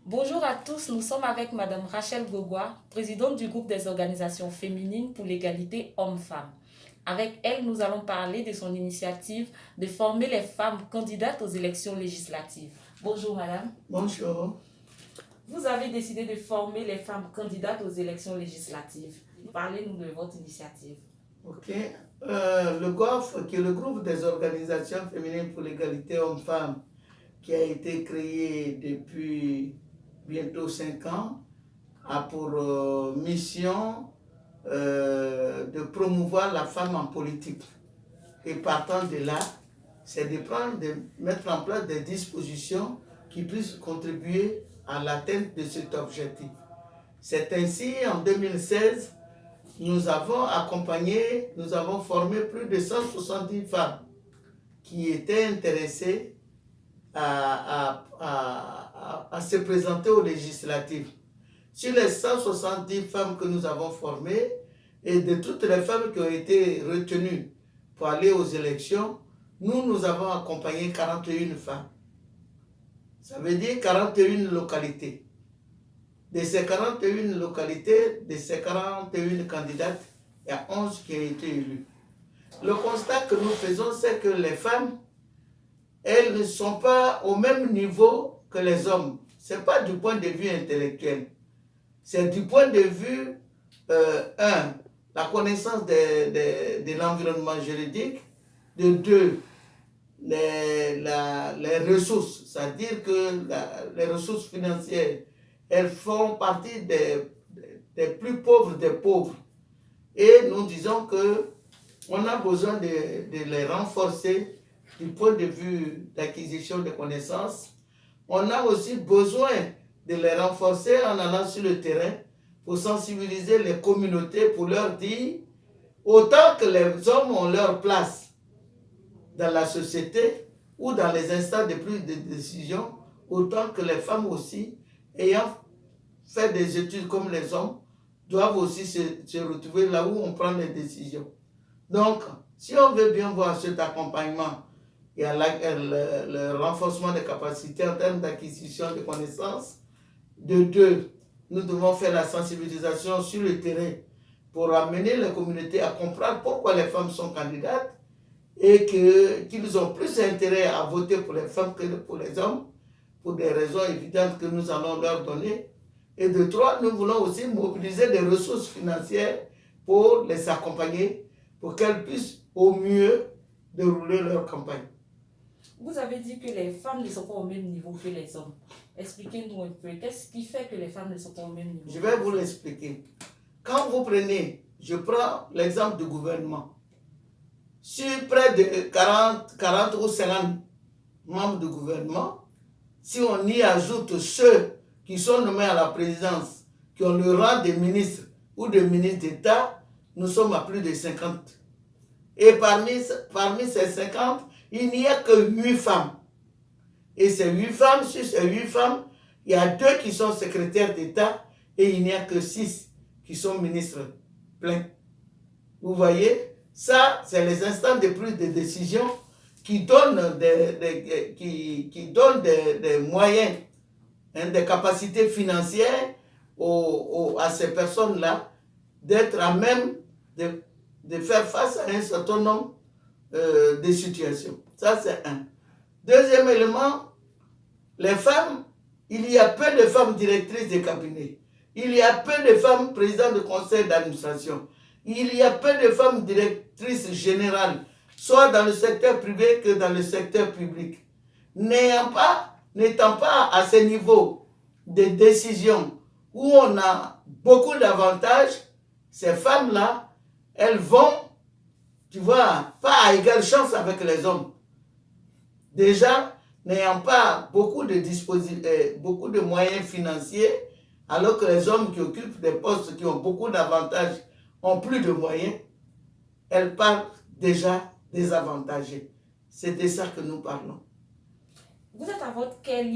Bonjour à tous, nous sommes avec Madame Rachel Gogua, présidente du groupe des organisations féminines pour l'égalité hommes-femmes. Avec elle, nous allons parler de son initiative de former les femmes candidates aux élections législatives. Bonjour Madame. Bonjour. Vous avez décidé de former les femmes candidates aux élections législatives. Parlez-nous de votre initiative. Ok. Le GOF, qui est le groupe des organisations féminines pour l'égalité hommes-femmes, qui a été créé depuis bientôt 5 ans, a pour mission de promouvoir la femme en politique. Et partant de là, c'est de mettre en place des dispositions qui puissent contribuer à l'atteinte de cet objectif. C'est ainsi, en 2016, nous avons formé plus de 170 femmes qui étaient intéressées à se présenter aux législatives. Sur les 170 femmes que nous avons formées et de toutes les femmes qui ont été retenues pour aller aux élections, nous avons accompagné 41 femmes. Ça veut dire 41 localités. De ces 41 localités, de ces 41 candidates, il y a 11 qui ont été élus. Le constat que nous faisons, c'est que les femmes, elles ne sont pas au même niveau que les hommes. Ce n'est pas du point de vue intellectuel. C'est du point de vue, la connaissance de l'environnement juridique, de deux, les ressources, c'est-à-dire que les ressources financières, elles font partie des plus pauvres des pauvres. Et nous disons que on a besoin de les renforcer du point de vue d'acquisition de connaissances. On a aussi besoin de les renforcer en allant sur le terrain pour sensibiliser les communautés, pour leur dire, autant que les hommes ont leur place dans la société ou dans les instances de prise de décision, autant que les femmes aussi, ayant fait des études comme les hommes, doivent aussi se retrouver là où on prend les décisions. Donc, si on veut bien voir cet accompagnement, il y a le renforcement des capacités en termes d'acquisition de connaissances. De deux, nous devons faire la sensibilisation sur le terrain pour amener les communautés à comprendre pourquoi les femmes sont candidates et qu'ils ont plus intérêt à voter pour les femmes que pour les hommes, pour des raisons évidentes que nous allons leur donner. Et de trois, nous voulons aussi mobiliser des ressources financières pour les accompagner, pour qu'elles puissent au mieux dérouler leur campagne. Vous avez dit que les femmes ne sont pas au même niveau que les hommes. Expliquez-nous un peu, qu'est-ce qui fait que les femmes ne sont pas au même niveau? Je vais vous l'expliquer. Quand vous prenez, je prends l'exemple du gouvernement. Sur près de 40 ou 50 membres du gouvernement, si on y ajoute ceux qui sont nommés à la présidence, qui ont le rang de ministre ou de ministre d'État, nous sommes à plus de 50. Et parmi ces 50, il n'y a que 8 femmes. Et ces 8 femmes, sur ces 8 femmes, il y a 2 qui sont secrétaires d'État et il n'y a que 6 qui sont ministres pleins. Vous voyez, ça, c'est les instants de prise de décision qui donnent des moyens, des capacités financières à ces personnes-là d'être à même de faire face à un certain nombre de situations. Ça, c'est un. Deuxième élément, les femmes, il y a peu de femmes directrices de cabinet. Il y a peu de femmes présidentes de conseil d'administration. Il y a peu de femmes directrices générales, soit dans le secteur privé que dans le secteur public. N'étant pas à ce niveau de décision où on a beaucoup d'avantages, ces femmes-là, elles vont, tu vois, pas à égale chance avec les hommes. Déjà, n'ayant pas beaucoup de moyens financiers, alors que les hommes qui occupent des postes qui ont beaucoup d'avantages ont plus de moyens, elles partent déjà désavantagées. C'est de ça que nous parlons. Vous êtes à votre quelle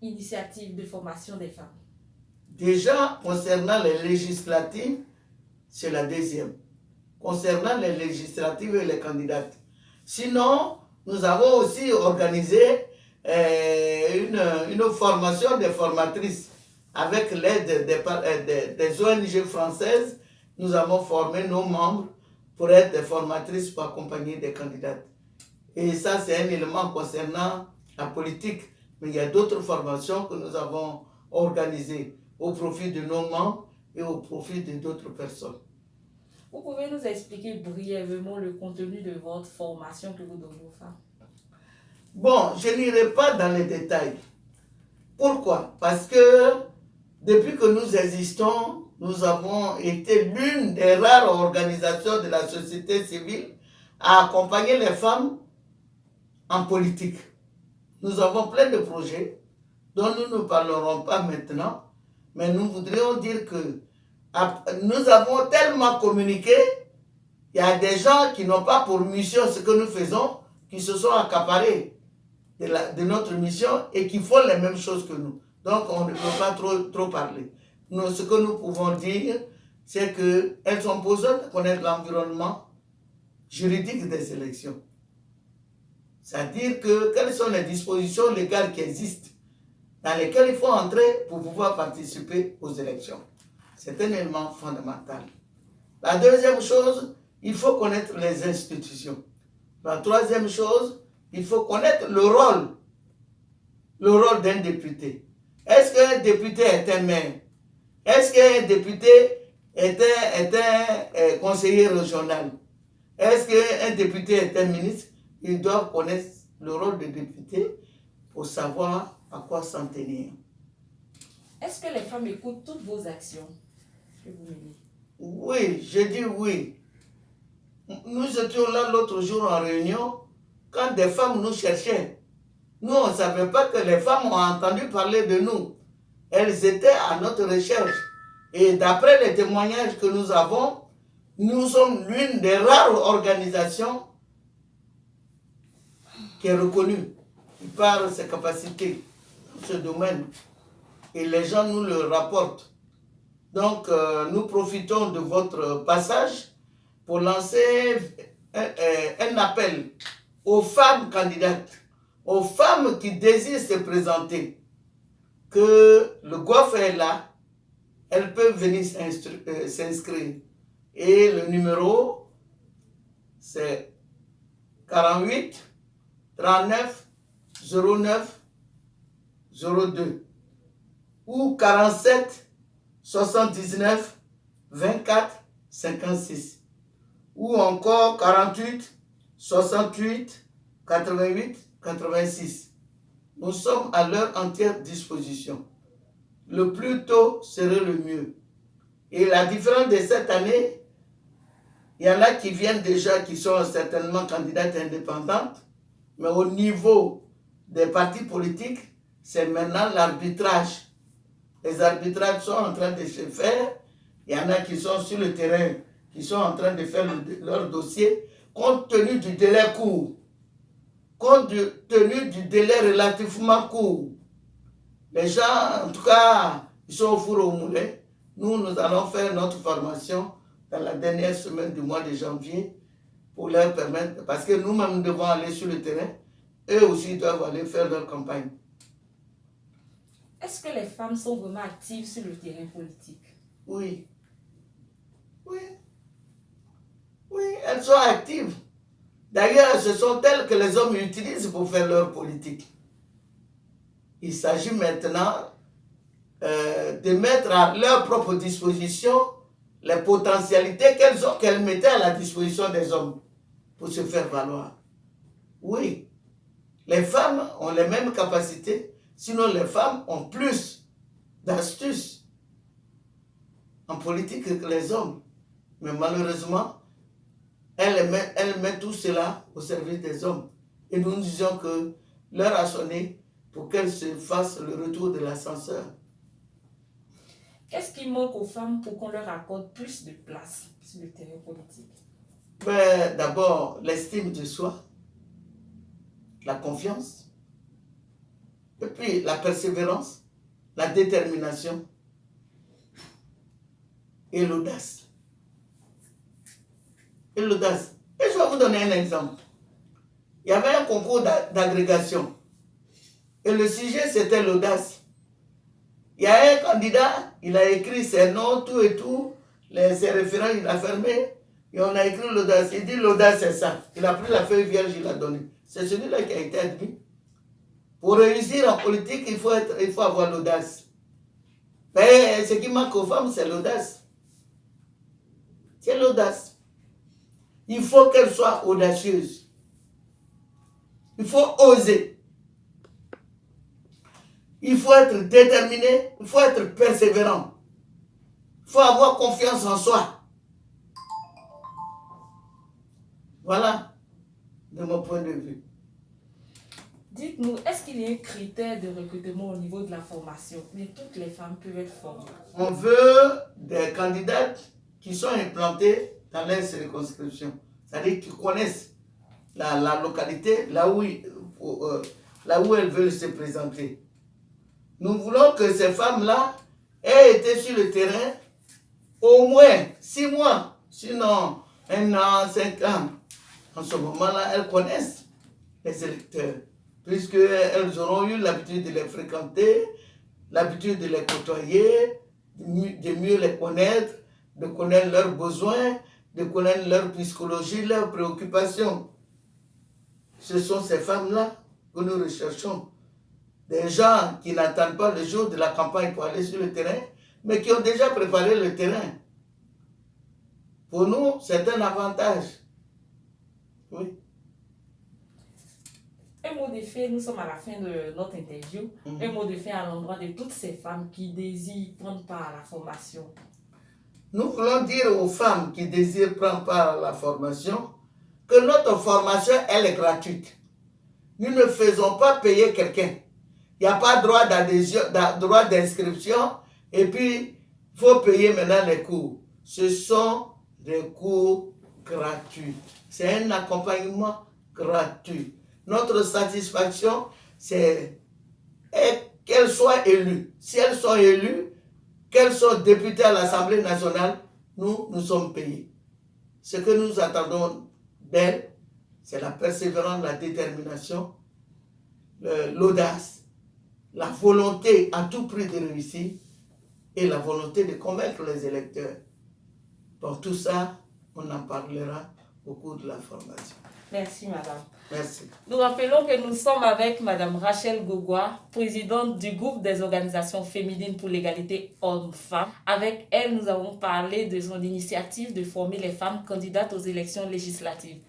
initiative de formation des femmes? Déjà, concernant les législatives, c'est la deuxième. Concernant les législatives et les candidates. Sinon, nous avons aussi organisé une formation des formatrices avec l'aide des ONG françaises. Nous avons formé nos membres pour être des formatrices pour accompagner des candidates. Et ça, c'est un élément concernant la politique. Mais il y a d'autres formations que nous avons organisées au profit de nos membres et au profit d'autres personnes. Vous pouvez nous expliquer brièvement le contenu de votre formation que vous donnez aux femmes? Bon, je n'irai pas dans les détails. Pourquoi? Parce que depuis que nous existons, nous avons été l'une des rares organisations de la société civile à accompagner les femmes en politique. Nous avons plein de projets dont nous ne parlerons pas maintenant, mais nous voudrions dire que nous avons tellement communiqué, il y a des gens qui n'ont pas pour mission ce que nous faisons, qui se sont accaparés de notre mission et qui font les mêmes choses que nous. Donc on ne peut pas trop parler. Ce que nous pouvons dire, c'est qu'elles ont besoin de connaître l'environnement juridique des élections. C'est-à-dire quelles sont les dispositions légales qui existent dans lesquelles il faut entrer pour pouvoir participer aux élections. C'est un élément fondamental. La deuxième chose, il faut connaître les institutions. La troisième chose, il faut connaître le rôle d'un député. Est-ce qu'un député est un maire? Est-ce qu'un député est un conseiller régional? Est-ce qu'un député est un ministre? Ils doivent connaître le rôle de député pour savoir à quoi s'en tenir. Est-ce que les femmes écoutent toutes vos actions que vous menez? Oui, je dis oui. Nous étions là l'autre jour en réunion quand des femmes nous cherchaient. Nous, on ne savait pas que les femmes ont entendu parler de nous. Elles étaient à notre recherche. Et d'après les témoignages que nous avons, nous sommes l'une des rares organisations qui est reconnue par ses capacités dans ce domaine. Et les gens nous le rapportent. Donc, nous profitons de votre passage pour lancer un appel aux femmes candidates, aux femmes qui désirent se présenter, que le GOF est là, elles peuvent venir s'inscrire. Et le numéro, c'est 48 39 09 02 ou 47 79 24 56 ou encore 48 68 88 86. Nous sommes à leur entière disposition. Le plus tôt serait le mieux. Et la différence de cette année, il y en a qui viennent déjà, qui sont certainement candidates indépendantes, mais au niveau des partis politiques, c'est maintenant l'arbitrage. Les arbitrages sont en train de se faire. Il y en a qui sont sur le terrain, qui sont en train de faire leur dossier, compte tenu du délai court, compte tenu du délai relativement court. Les gens, en tout cas, ils sont au four au moulin. Nous allons faire notre formation dans la dernière semaine du mois de janvier pour leur permettre, parce que nous-mêmes nous devons aller sur le terrain, eux aussi doivent aller faire leur campagne. Est-ce que les femmes sont vraiment actives sur le terrain politique? Oui. Oui. Oui, elles sont actives. D'ailleurs, ce sont elles que les hommes utilisent pour faire leur politique. Il s'agit maintenant de mettre à leur propre disposition les potentialités qu'elles mettaient à la disposition des hommes pour se faire valoir. Oui, les femmes ont les mêmes capacités, sinon les femmes ont plus d'astuces en politique que les hommes. Mais malheureusement, elles mettent tout cela au service des hommes. Et nous disons que l'heure a sonné pour qu'elles se fassent le retour de l'ascenseur. Qu'est-ce qui manque aux femmes pour qu'on leur accorde plus de place sur le terrain politique? D'abord, l'estime de soi, la confiance, et puis la persévérance, la détermination et l'audace. Et l'audace. Et je vais vous donner un exemple. Il y avait un concours d'agrégation. Et le sujet, c'était l'audace. Il y a un candidat, il a écrit ses noms, tout et tout, ses références, il a fermé. Et on a écrit l'audace. Il dit l'audace, c'est ça. Il a pris la feuille vierge, il l'a donnée. C'est celui-là qui a été admis. Pour réussir en politique, il faut avoir l'audace. Mais ce qui manque aux femmes, c'est l'audace. C'est l'audace. Il faut qu'elles soient audacieuses. Il faut oser. Il faut être déterminé. Il faut être persévérant. Il faut avoir confiance en soi. Voilà, de mon point de vue. Dites-nous, est-ce qu'il y a un critère de recrutement au niveau de la formation? Mais toutes les femmes peuvent être formées. On veut des candidates qui sont implantées dans les circonscriptions. C'est-à-dire qui connaissent la localité, là où elles veulent se présenter. Nous voulons que ces femmes-là aient été sur le terrain au moins 6 mois, sinon 1 an, 5 ans. En ce moment-là, elles connaissent les électeurs, puisqu'elles auront eu l'habitude de les fréquenter, l'habitude de les côtoyer, de mieux les connaître, de connaître leurs besoins, de connaître leur psychologie, leurs préoccupations. Ce sont ces femmes-là que nous recherchons. Des gens qui n'attendent pas le jour de la campagne pour aller sur le terrain, mais qui ont déjà préparé le terrain. Pour nous, c'est un avantage. Oui. Un mot de fait, nous sommes à la fin de notre interview. Un mot de fait à l'endroit de toutes ces femmes qui désirent prendre part à la formation. Nous voulons dire aux femmes qui désirent prendre part à la formation que notre formation, elle est gratuite. Nous ne faisons pas payer quelqu'un. Il n'y a pas droit d'adhésion, droit d'inscription, et puis il faut payer maintenant les cours. Ce sont des cours gratuits. C'est un accompagnement gratuit. Notre satisfaction, c'est qu'elles soient élues. Si elles sont élues, qu'elles soient députées à l'Assemblée nationale, nous sommes payés. Ce que nous attendons d'elles, c'est la persévérance, la détermination, l'audace, la volonté à tout prix de réussir et la volonté de convaincre les électeurs. Pour tout ça, on en parlera au cours de la formation. Merci, madame. Merci. Nous rappelons que nous sommes avec madame Rachel Gogua, présidente du groupe des organisations féminines pour l'égalité hommes-femmes. Avec elle, nous avons parlé de son initiative de former les femmes candidates aux élections législatives.